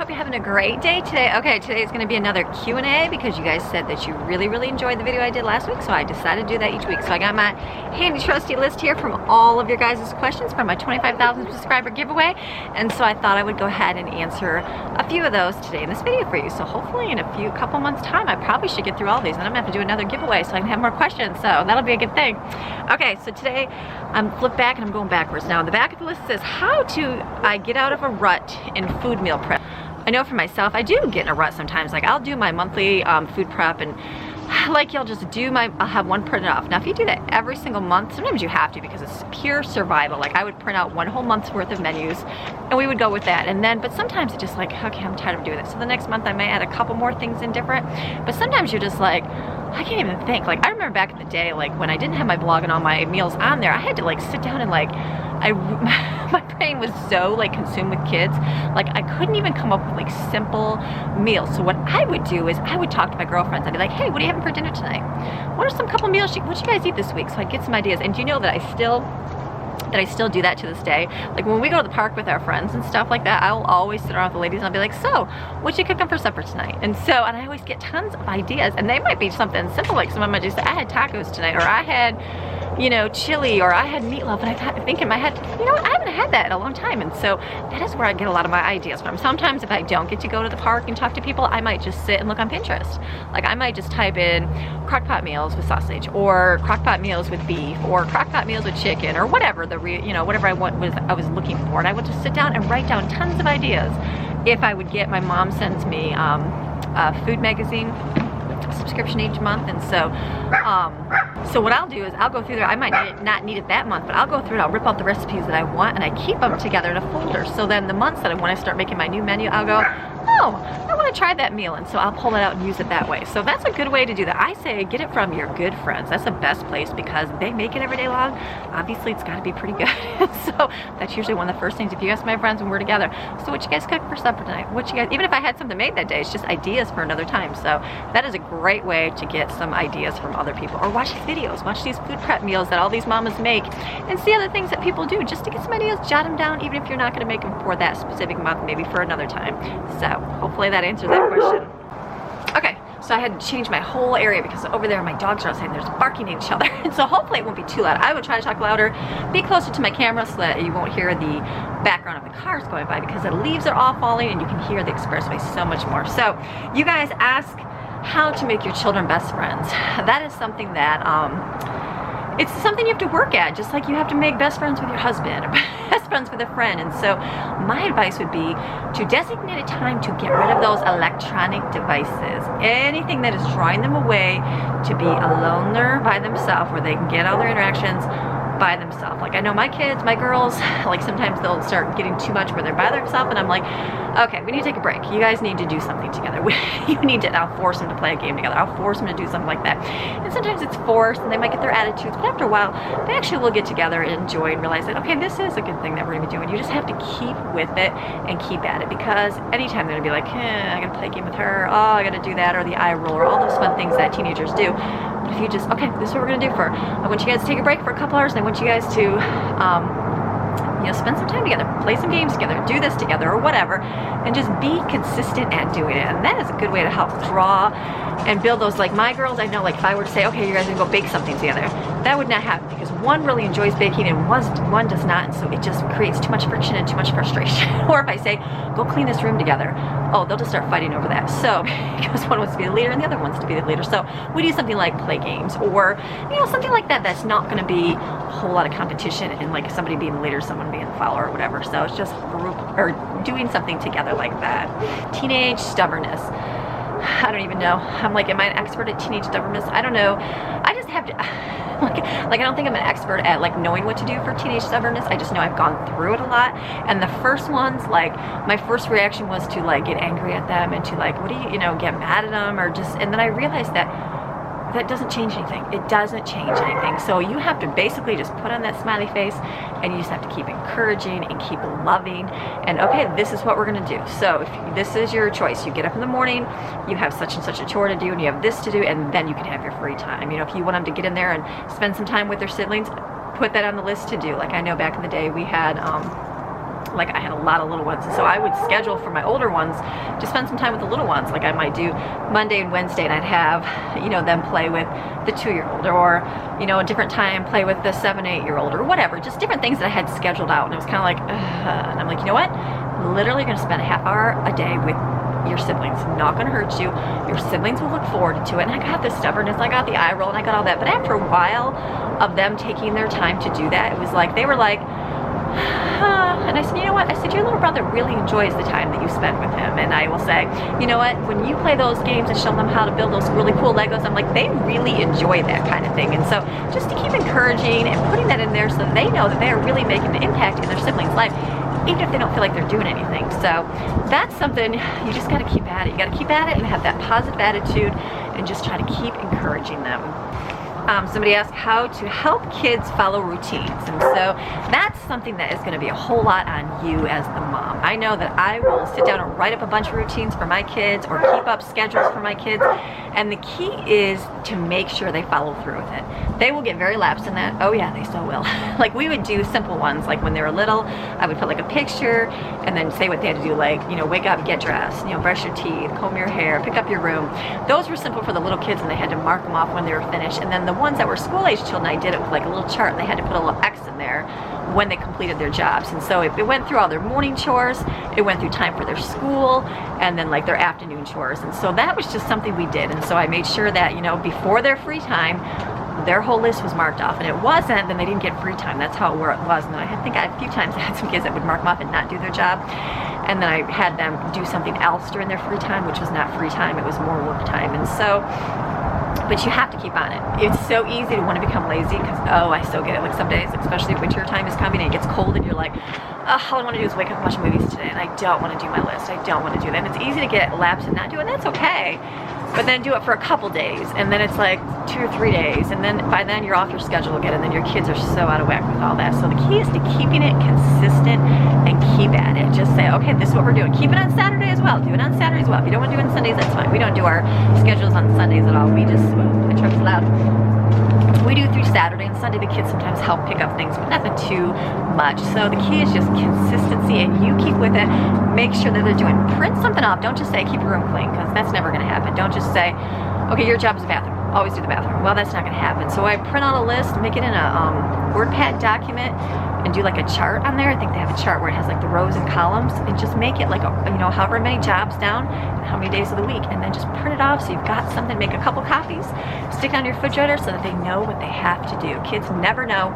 Hope you're having a great day today. Okay, today is going to be another Q&A because you guys said that you really enjoyed the video I did last week, so I decided to do that each week. So I got my handy trusty list here from all of your guys' questions from my 25,000 subscriber giveaway, and so I thought I would go ahead and answer a few of those today in this video for you. So hopefully in a couple months time I probably should get through all these, and I'm going to have to do another giveaway so I can have more questions, so that'll be a good thing. Okay, so today I'm flipped back and I'm going backwards. Now the back of the list says, how do I get out of a rut in food meal prep? I know for myself, I do get in a rut sometimes. Like I'll do my monthly food prep, and like you'll just do I'll have one printed off. Now if you do that every single month, sometimes you have to because it's pure survival. Like I would print out one whole month's worth of menus and we would go with that. And then, but sometimes it's just like, okay, I'm tired of doing this. So the next month I may add a couple more things in different, but sometimes you're just like, I can't even think. Like I remember back in the day, like when I didn't have my blog and all my meals on there, I had to like sit down and like, my brain was so like consumed with kids, like I couldn't even come up with like simple meals. So what I would do is I would talk to my girlfriends. I'd be like, hey, what are you having for dinner tonight? What are some couple meals, what you guys eat this week? So I'd get some ideas. And do you know that I still do that to this day? Like when we go to the park with our friends and stuff like that, I'll always sit around with the ladies and I'll be like, so what you cooking for supper tonight? And I always get tons of ideas, and they might be something simple, like someone might just say, I had tacos tonight, or I had, you know, chili, or I had meatloaf, and I think in my head, you know what, I haven't had that in a long time. And so that is where I get a lot of my ideas from. Sometimes if I don't get to go to the park and talk to people, I might just sit and look on Pinterest. Like I might just type in crockpot meals with sausage, or crockpot meals with beef, or crockpot meals with chicken, or whatever whatever I was looking for. And I would just sit down and write down tons of ideas. If I would get, my mom sends me a food magazine subscription each month, and so what I'll do is I'll go through there. I might not need it that month, but I'll go through and I'll rip out the recipes that I want, and I keep them together in a folder. So then the months that when I start making my new menu, I'll go, oh, I want to try that meal, and so I'll pull it out and use it that way. So that's a good way to do that. I say get it from your good friends. That's the best place because they make it every day long. Obviously it's got to be pretty good. So that's usually one of the first things. If you ask my friends when we're together, so what you guys cook for supper tonight? What you guys, even if I had something made that day, it's just ideas for another time. So that is a great way to get some ideas from other people, or watch these videos, watch these food prep meals that all these mamas make, and see other things that people do just to get some ideas. Jot them down, even if you're not going to make them for that specific month, maybe for another time. So hopefully that answers that question. Okay, so I had to change my whole area because over there my dogs are outside and there's barking at each other, and so hopefully it won't be too loud. I would try to talk louder, be closer to my camera so that you won't hear the background of the cars going by, because the leaves are all falling and you can hear the expressway so much more. So you guys ask how to make your children best friends. That is something that it's something you have to work at, just like you have to make best friends with your husband or best friends with a friend. And so my advice would be to designate a time to get rid of those electronic devices, anything that is drawing them away to be alone there by themselves, where they can get all their interactions by themselves. Like I know my kids, my girls, like sometimes they'll start getting too much where they're by themselves, and I'm like, okay, we need to take a break. You guys need to do something together. You need to, and I'll force them to play a game together. I'll force them to do something like that. And sometimes it's forced and they might get their attitudes, but after a while, they actually will get together and enjoy and realize that, okay, this is a good thing that we're gonna be doing. You just have to keep with it and keep at it, because anytime they're gonna be like, I gotta play a game with her, oh, I gotta do that, or the eye roll, or all those fun things that teenagers do. But if you just, okay, this is what we're gonna do I want you guys to take a break for a couple hours, and I want you guys to you know, spend some time together, play some games together, do this together, or whatever, and just be consistent at doing it. And that is a good way to help draw and build those. Like my girls, I know, like if I were to say, okay, you guys are gonna go bake something together, that would not happen, because one really enjoys baking and one does not, and so it just creates too much friction and too much frustration. Or if I say, go clean this room together, oh, they'll just start fighting over that. So because one wants to be the leader and the other wants to be the leader. So we do something like play games, or you know, something like that that's not going to be a whole lot of competition and like somebody being the leader, someone being the follower, or whatever. So it's just group or doing something together like that. Teenage stubbornness. I don't even know. I'm like, am I an expert at teenage stubbornness? I don't know. I just have to, like I don't think I'm an expert at like knowing what to do for teenage stubbornness. I just know I've gone through it a lot. And the first ones, like my first reaction was to like get angry at them and to like, what do you know, get mad at them, or just, and then I realized that that doesn't change anything. It doesn't change anything. So you have to basically just put on that smiley face, and you just have to keep encouraging and keep loving, and okay, this is what we're gonna do. So if this is your choice, you get up in the morning, you have such and such a chore to do, and you have this to do, and then you can have your free time. You know, if you want them to get in there and spend some time with their siblings, put that on the list to do. Like I know back in the day we had like I had a lot of little ones, and so I would schedule for my older ones to spend some time with the little ones. Like I might do Monday and Wednesday, and I'd have, you know, them play with the 2-year-old, or, you know, a different time play with the 7-8-year-old, or whatever, just different things that I had scheduled out. And it was kind of like, and I'm like, you know what, literally gonna spend a half hour a day with your siblings. Not gonna hurt you. Your siblings will look forward to it. And I got the stubbornness, I got the eye roll, and I got all that. But after a while of them taking their time to do that, it was like, they were like, and I said, you know what? I said, your little brother really enjoys the time that you spend with him. And I will say, you know what? When you play those games and show them how to build those really cool Legos, I'm like, they really enjoy that kind of thing. And so just to keep encouraging and putting that in there so they know that they are really making an impact in their siblings' life, even if they don't feel like they're doing anything. So that's something you just got to keep at it. You got to keep at it and have that positive attitude and just try to keep encouraging them. Somebody asked how to help kids follow routines, and so that's something that is going to be a whole lot on you as the mom. I know that I will sit down and write up a bunch of routines for my kids or keep up schedules for my kids, and the key is to make sure they follow through with it. They will get very lapsed in that. Oh yeah, they so will. Like we would do simple ones, like when they were little, I would put like a picture and then say what they had to do, like, you know, wake up, get dressed, you know, brush your teeth, comb your hair, pick up your room. Those were simple for the little kids, and they had to mark them off when they were finished. And then the ones that were school-age children, I did it with like a little chart. They had to put a little X in there when they completed their jobs. And so it went through all their morning chores, it went through time for their school, and then like their afternoon chores. And so that was just something we did. And so I made sure that, you know, before their free time, their whole list was marked off. And it wasn't, then they didn't get free time. That's how it was. And I think a few times I had some kids that would mark them off and not do their job. And then I had them do something else during their free time, which was not free time, it was more work time. And so, but you have to keep on it. It's so easy to want to become lazy because, oh, I still get it. Like some days, especially winter time is coming and it gets cold and you're like, oh, all I want to do is wake up and watch movies today, and I don't want to do my list. I don't want to do that. And it's easy to get lapsed and not do it, and that's okay. But then do it for a couple days, and then it's like 2 or 3 days, and then by then you're off your schedule again, and then your kids are so out of whack with all that. So the key is to keeping it consistent and keep at it. Just say, okay, this is what we're doing. Keep it on Saturday as well. Do it on Saturday as well. If you don't want to do it on Sundays, that's fine. We don't do our schedules on Sundays at all. We just, my truck's loud. We do through Saturday and Sunday. The kids sometimes help pick up things, but nothing too much. So the key is just consistency, and you keep with it. Make sure that they're doing. Print something off. Don't just say keep your room clean, because that's never going to happen. Don't just say, okay, your job is the bathroom. Always do the bathroom. Well, that's not going to happen. So I print out a list, make it in a WordPad document, and do like a chart on there. I think they have a chart where it has like the rows and columns, and just make it like, you know, however many jobs down and how many days of the week, and then just print it off so you've got something. Make a couple copies, stick on your refrigerator so that they know what they have to do. Kids never know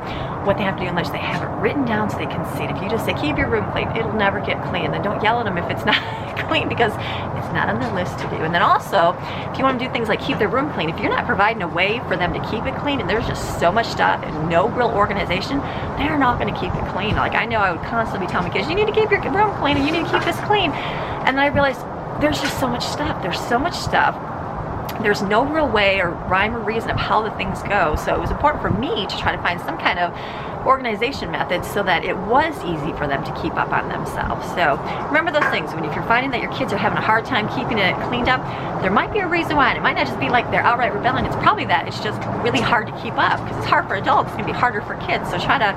what they have to do unless they have it written down so they can see it. If you just say keep your room clean, it'll never get clean. Then don't yell at them if it's not clean, because it's not on their list to do. And then also, if you want to do things like keep their room clean, if you're not providing a way for them to keep it clean, and there's just so much stuff and no real organization, they're not going to keep it clean. Like I know I would constantly be telling my kids, you need to keep your room clean and you need to keep this clean. And then I realized there's just so much stuff. There's so much stuff. There's no real way or rhyme or reason of how the things go. So it was important for me to try to find some kind of organization method so that it was easy for them to keep up on themselves. So remember those things. If you're finding that your kids are having a hard time keeping it cleaned up, there might be a reason why. And it might not just be like they're outright rebelling. It's probably that it's just really hard to keep up, because it's hard for adults. It's going to be harder for kids. So try to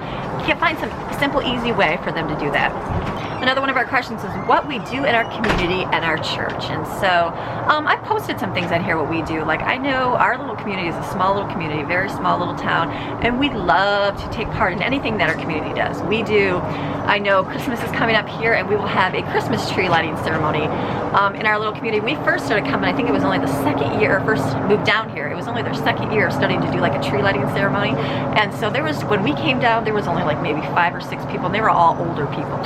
find some simple, easy way for them to do that. Another one of our questions is what we do in our community and our church. And so I've posted some things on here what we do. Like I know our little community is a small little community, very small little town, and we love to take part in anything that our community does. We do, I know Christmas is coming up here, and we will have a Christmas tree lighting ceremony in our little community. We first started coming, I think it was only the second year, first moved down here, it was only their second year starting to do like a tree lighting ceremony. And so there was, when we came down, there was only like maybe 5 or 6 people, and they were all older people.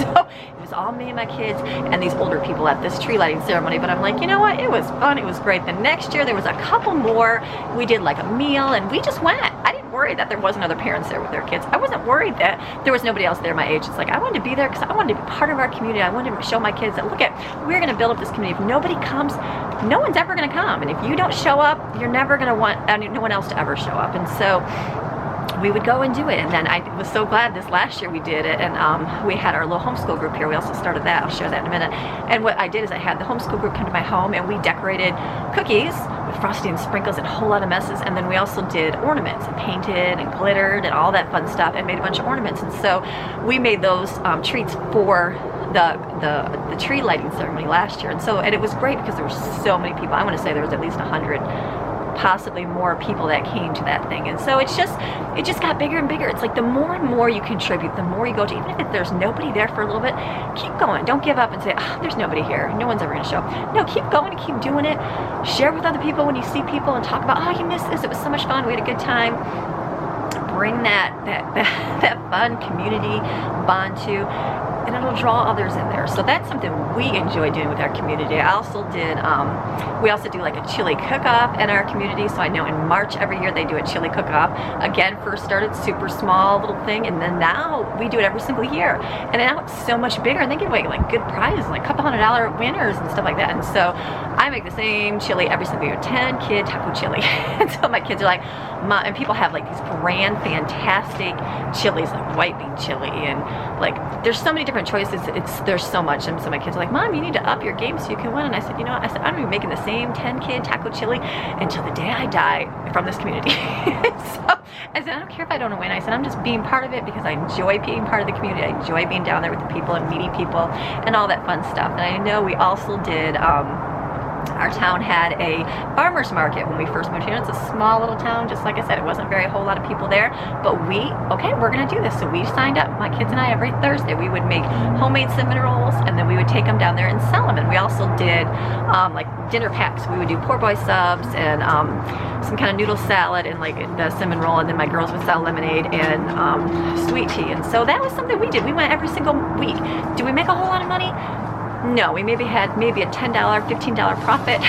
So it was all me and my kids and these older people at this tree lighting ceremony. But I'm like, you know what? It was fun. It was great. The next year there was a couple more. We did like a meal and we just went. I didn't worry that there wasn't other parents there with their kids. I wasn't worried that there was nobody else there my age. It's like I wanted to be there because I wanted to be part of our community. I wanted to show my kids that, look at, we're going to build up this community. If nobody comes, no one's ever going to come. And if you don't show up, you're never going to want no one else to ever show up. And so we would go and do it. And then I was so glad this last year we did it, and we had our little homeschool group here. We also started that. I'll share that in a minute. And what I did is I had the homeschool group come to my home, and we decorated cookies with frosting and sprinkles and a whole lot of messes. And then we also did ornaments and painted and glittered and all that fun stuff and made a bunch of ornaments. And so we made those treats for the tree lighting ceremony last year. And it was great because there were so many people. I want to say there was at least 100, possibly more people that came to that thing. And so it just got bigger and bigger. It's like the more and more you contribute, the more you go to, even if there's nobody there for a little bit, keep going. Don't give up and say, oh, there's nobody here, no one's ever gonna show. No, keep going and keep doing it. Share with other people when you see people and talk about, oh, you missed this, it was so much fun, we had a good time. Bring that fun community bond to, and it'll draw others in there. So that's something we enjoy doing with our community. I also did, we also do like a chili cook-off in our community. So I know in March every year they do a chili cook-off. Again, first started super small little thing, and then now we do it every single year. And now it's so much bigger, and they give away like good prizes, like a couple $100 winners and stuff like that. And so I make the same chili every single year, 10 kid taco chili. And so my kids are like, Mom, and people have like these grand, fantastic chilies, like white bean chili, and like there's so many different choices. There's so much. And so my kids are like, Mom, you need to up your game so you can win. And I said, you know what? I said, I'm gonna be making the same 10 kid taco chili until the day I die from this community. So I said, I don't care if I don't win. I said, I'm just being part of it because I enjoy being part of the community. I enjoy being down there with the people and meeting people and all that fun stuff. And I know we also did, our town had a farmer's market when we first moved here. It's a small little town, just like I said, it wasn't a whole lot of people there, but okay, we're gonna do this. So we signed up, my kids and I, every Thursday we would make homemade cinnamon rolls, and then we would take them down there and sell them. And we also did like dinner packs. We would do poor boy subs and some kind of noodle salad and like the cinnamon roll, and then my girls would sell lemonade and sweet tea. And so that was something we did. We went every single week. Did we make a whole lot of money? No, we maybe had a $10, $15 profit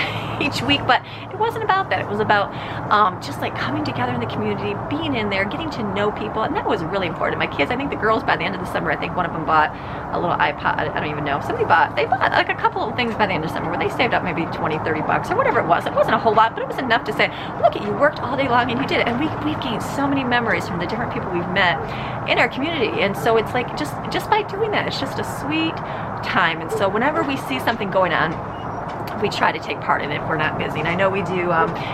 each week, but it wasn't about that. It was about just like coming together in the community, being in there, getting to know people, and that was really important. My kids, I think the girls, by the end of the summer, I think one of them bought a little iPod. I don't even know. They bought like a couple of things by the end of summer where they saved up maybe 20, 30 bucks or whatever it was. It wasn't a whole lot, but it was enough to say, look, you worked all day long and you did it. And we've gained so many memories from the different people we've met in our community. And so it's like just by doing that, it's just a sweet time. And so whenever we see something going on, we try to take part in it if we're not busy. And I know we do,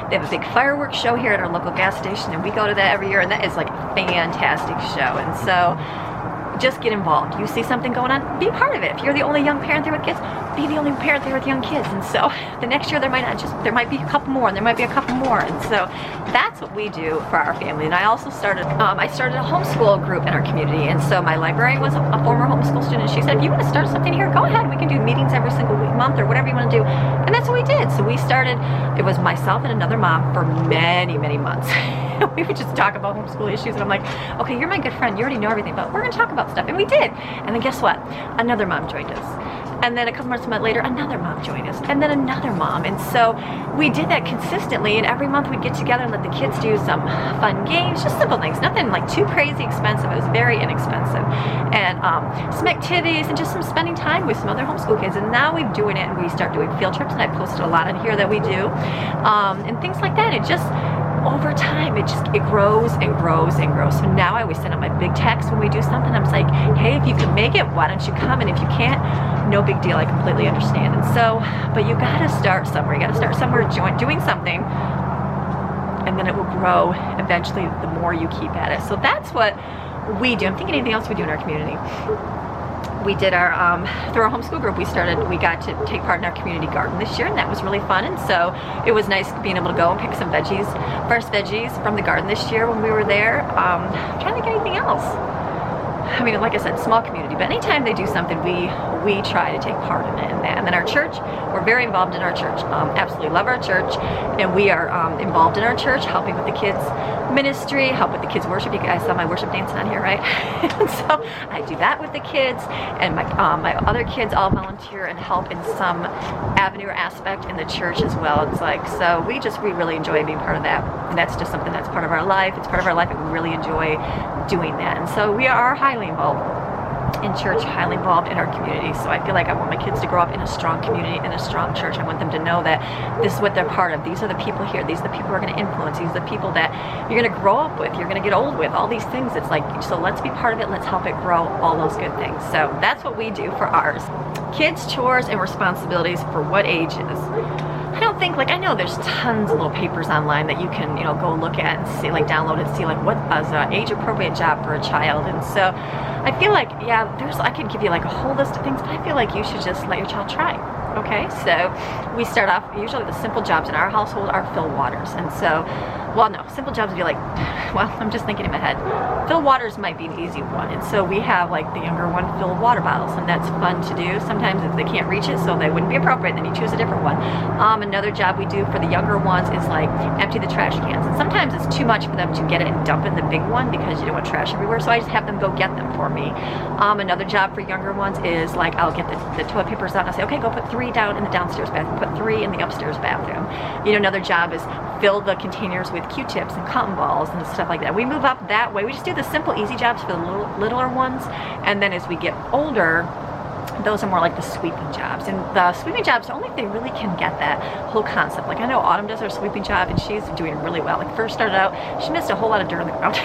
they have a big fireworks show here at our local gas station, and we go to that every year, and that is like a fantastic show. And so just get involved. You see something going on, be part of it. If you're the only young parent there with kids, be the only parent there with young kids. And so the next year there might be a couple more, and there might be a couple more. And so that's what we do for our family. And I also started, I started a homeschool group in our community. And so my librarian was a former homeschool student. She said, if you want to start something here, go ahead. We can do meetings every single month or whatever you want to do. And that's what we did. So we started, it was myself and another mom for many, many months. We would just talk about homeschool issues, and I'm like, okay, you're my good friend, you already know everything, but we're gonna talk about stuff. And we did. And then guess what? Another mom joined us. And then a couple months later, another mom joined us, and then another mom. And so we did that consistently, and every month we'd get together and let the kids do some fun games, just simple things, nothing like too crazy expensive. It was very inexpensive. And some activities and just some spending time with some other homeschool kids. And now we're doing it, and we start doing field trips, and I posted a lot in here that we do, and things like that. It just, over time, it grows and grows and grows. So now I always send out my big text when we do something. I'm just like, hey, if you can make it, why don't you come? And if you can't, no big deal. I completely understand. And so, but you gotta start somewhere. You gotta start somewhere, doing something, and then it will grow eventually the more you keep at it. So that's what we do. I'm thinking anything else we do in our community. We did our, through our homeschool group, we got to take part in our community garden this year, and that was really fun. And so it was nice being able to go and pick some veggies, fresh veggies from the garden this year when we were there. I'm trying to think of anything else. I mean, like I said, small community, but anytime they do something, we try to take part in it. And then our church, we're very involved in our church. Absolutely love our church, and we are involved in our church, helping with the kids' ministry, help with the kids' worship. You guys saw my worship dancing on here, right? And so I do that with the kids, and my other kids all volunteer and help in some avenue or aspect in the church as well. It's like, so we really enjoy being part of that, and that's just something that's part of our life. It's part of our life, and we really enjoy doing that. And so we are highly involved in church, highly involved in our community. So I feel like I want my kids to grow up in a strong community, in a strong church. I want them to know that this is what they're part of. These are the people here. These are the people who are going to influence. These are the people that you're going to grow up with. You're going to get old with. All these things. It's like, so let's be part of it. Let's help it grow. All those good things. So that's what we do for ours. Kids' chores and responsibilities for what ages? I don't think, like, I know there's tons of little papers online that you can, you know, go look at and see, like, download and see, like, what is an age-appropriate job for a child. And so I feel like, yeah, I could give you, like, a whole list of things, but I feel like you should just let your child try. Okay, so we start off, usually the simple jobs in our household are fill waters. And so, well, no, simple jobs would be like, well, I'm just thinking in my head, fill waters might be an easy one. And so we have, like, the younger one fill water bottles, and that's fun to do. Sometimes if they can't reach it, so they wouldn't be appropriate, then you choose a different one. Another job we do for the younger ones is, like, empty the trash cans. And sometimes it's too much for them to get it and dump in the big one because you don't want trash everywhere, so I just have them go get them for me. Another job for younger ones is, like, I'll get the toilet papers out and I'll say, okay, go put 3 down in the downstairs bathroom, put 3 in the upstairs bathroom. You know, another job is fill the containers with Q-tips and cotton balls and stuff like that. We move up that way. We just do the simple, easy jobs for the littler ones, and then as we get older, those are more like the sweeping jobs. And the sweeping jobs, only if they really can get that whole concept. Like, I know Autumn does her sweeping job and she's doing really well. Like, first started out, she missed a whole lot of dirt on the ground.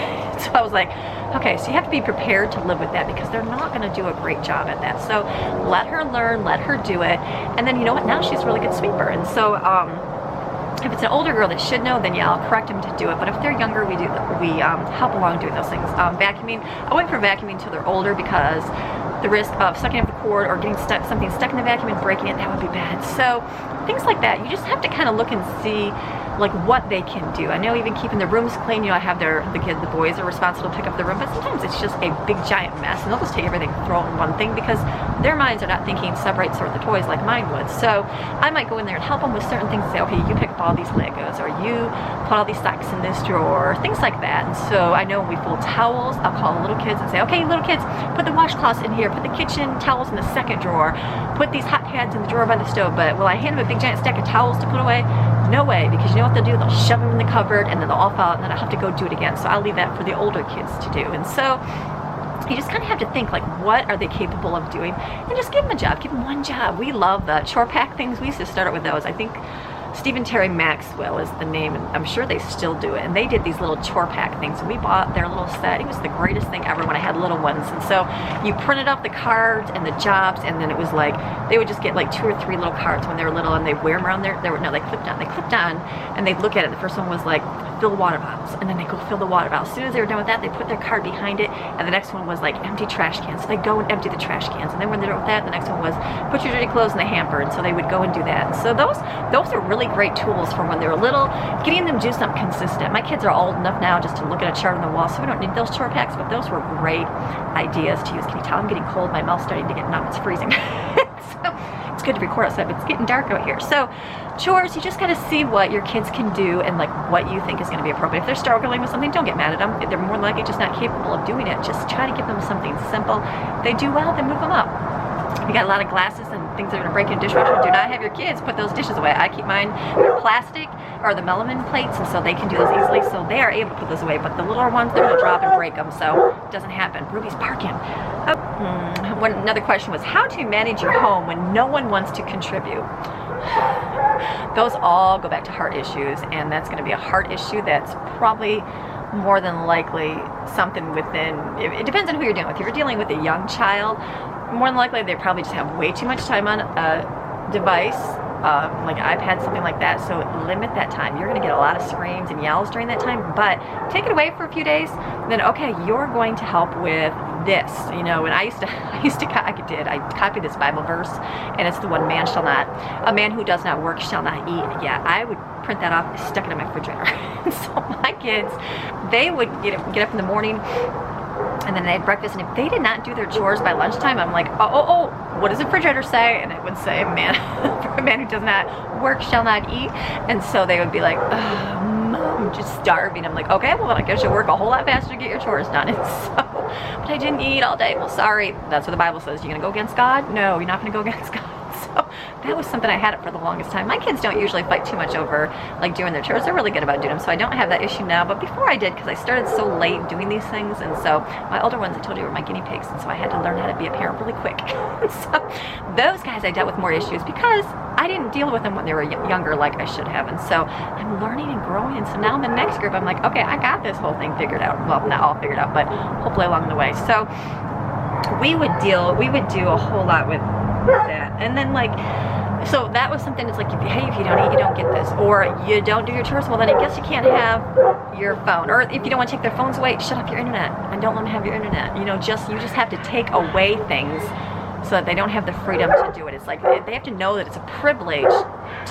So I was like, okay, so you have to be prepared to live with that because they're not going to do a great job at that. So let her learn, let her do it. And then, you know what, now she's a really good sweeper. And so if it's an older girl that should know, then yeah, I'll correct them to do it. But if they're younger, we help along doing those things. Vacuuming, I wait for vacuuming until they're older because the risk of sucking up the cord or getting something stuck in the vacuum and breaking it, that would be bad. So things like that, you just have to kind of look and see, like, what they can do. I know even keeping the rooms clean, you know, I have the boys are responsible to pick up the room, but sometimes it's just a big giant mess and they'll just take everything, throw it in one thing because their minds are not thinking separate, sort the toys like mine would. So I might go in there and help them with certain things and say, okay, you pick up all these Legos, or you put all these socks in this drawer, things like that. And so I know when we fold towels, I'll call the little kids and say, okay, little kids, put the washcloths in here, put the kitchen towels in the second drawer, put these hot pads in the drawer by the stove. But will I hand them a big giant stack of towels to put away? No way, because you know what they'll do? They'll shove them in the cupboard and then they'll all fall out and then I'll have to go do it again. So I'll leave that for the older kids to do. And so you just kind of have to think, like, what are they capable of doing? And just give them a job, give them one job. We love the chore pack things. We used to start it with those. I think Stephen Terry Maxwell is the name, and I'm sure they still do it. And they did these little chore pack things. And we bought their little set. It was the greatest thing ever when I had little ones. And so you printed up the cards and the jobs, and then it was like, they would just get like 2 or 3 little cards when they were little, and they'd wear them around they clipped on. They clipped on, and they'd look at it. The first one was like, fill water bottles, and then they go fill the water bottles. As soon as they were done with that, they put their card behind it, and the next one was like empty trash cans. So they go and empty the trash cans, and then when they're done with that, the next one was put your dirty clothes in the hamper, and so they would go and do that. And so those are really great tools for when they were little, getting them to do something consistent. My kids are old enough now just to look at a chart on the wall, so we don't need those chore packs, but those were great ideas to use. Can you tell I'm getting cold? My mouth's starting to get numb. It's freezing. So it's good to record outside, but it's getting dark out here. So chores, you just got to see what your kids can do and like what you think is going to be appropriate. If they're struggling with something, don't get mad at them. If they're more likely just not capable of doing it, just try to give them something simple. If they do well, then move them up. If you got a lot of glasses and things that are going to break in a dishwasher, do not have your kids put those dishes away. I keep mine, they're plastic or the melamine plates, and so they can do those easily, so they are able to put those away. But the littler ones, they're going to drop and break them, so it doesn't happen. Ruby's barking. Another question was how to manage your home when no one wants to contribute. Those all go back to heart issues, and that's going to be a heart issue that's probably more than likely something within, it depends on who you're dealing with. If you're dealing with a young child, more than likely they probably just have way too much time on a device, like an iPad, something like that. So limit that time. You're going to get a lot of screams and yells during that time, but take it away for a few days. Then okay, you're going to help with this, you know. And I copied this Bible verse, and it's the one, a man who does not work shall not eat. Yeah, I would print that off, stuck it in my refrigerator. So my kids, they would get up in the morning, and then they had breakfast, and if they did not do their chores by lunchtime, I'm like, oh, what does the refrigerator say? And it would say, a man who does not work shall not eat. And so they would be like, Mom, just starving. I'm like, okay, well, I guess you'll work a whole lot faster to get your chores done. And so, but I didn't eat all day. Well, sorry, that's what the Bible says. You're gonna go against God? No, you're not gonna go against God. So that was something I had it for the longest time. My kids don't usually fight too much over like doing their chores. They're really good about doing them, so I don't have that issue now. But before I did, because I started so late doing these things, and so my older ones, I told you, were my guinea pigs, and so I had to learn how to be a parent really quick. So those guys, I dealt with more issues because I didn't deal with them when they were younger like I should have. And so I'm learning and growing, and so now in the next group, I'm like, okay, I got this whole thing figured out. Well, not all figured out, but hopefully along the way. So we would do a whole lot with that. And then like So that was something that's like, hey, if you don't eat, you don't get this. Or you don't do your chores, well then I guess you can't have your phone. Or if you don't want to take their phones away, shut off your internet and don't let them have your internet. You know, you just have to take away things so that they don't have the freedom to do it. It's like they have to know that it's a privilege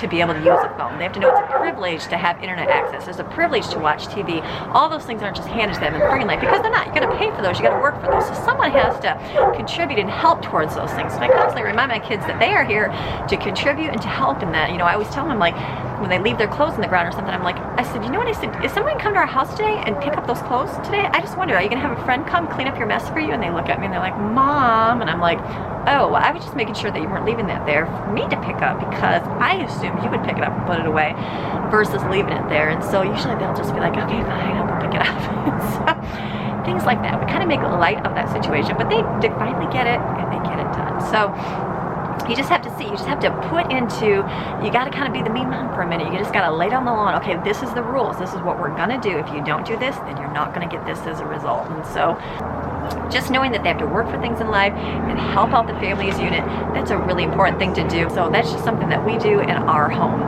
to be able to use a phone. They have to know it's a privilege to have internet access. It's a privilege to watch TV. All those things aren't just handed to them in free life, because they're not. You're gonna pay for those, you gotta work for those. So someone has to contribute and help towards those things. And I constantly remind my kids that they are here to contribute and to help in that. You know, I always tell them, like, when they leave their clothes in the ground or something, I'm like, I said, you know what, I said, is someone come to our house today and pick up those clothes today? I just wonder, are you gonna have a friend come clean up your mess for you? And they look at me and they're like, Mom, and I'm like, oh, well, I was just making sure that you weren't leaving that there for me to pick up, because I assumed you would pick it up and put it away versus leaving it there. And so usually they'll just be like, okay, fine, I'll go pick it up. So, things like that. We kind of make light of that situation, but they finally get it and they get it done. So you just have to see, you just have to put into, you got to kind of be the mean mom for a minute. You just got to lay down the law. Okay, this is the rules. This is what we're going to do. If you don't do this, then you're not going to get this as a result. And so just knowing that they have to work for things in life and help out the family as a unit, that's a really important thing to do. So that's just something that we do in our home.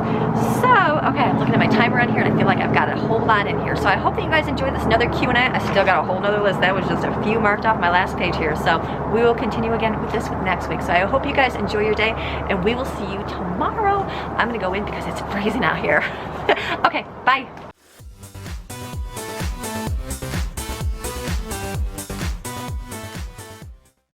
So, okay, I'm looking at my timer on here and I feel like I've got a whole lot in here. So I hope that you guys enjoyed this another Q&A. I still got a whole nother list. That was just a few marked off my last page here. So we will continue again with this next week. So I hope you guys enjoy your day and we will see you tomorrow. I'm gonna go in because it's freezing out here. Okay, bye.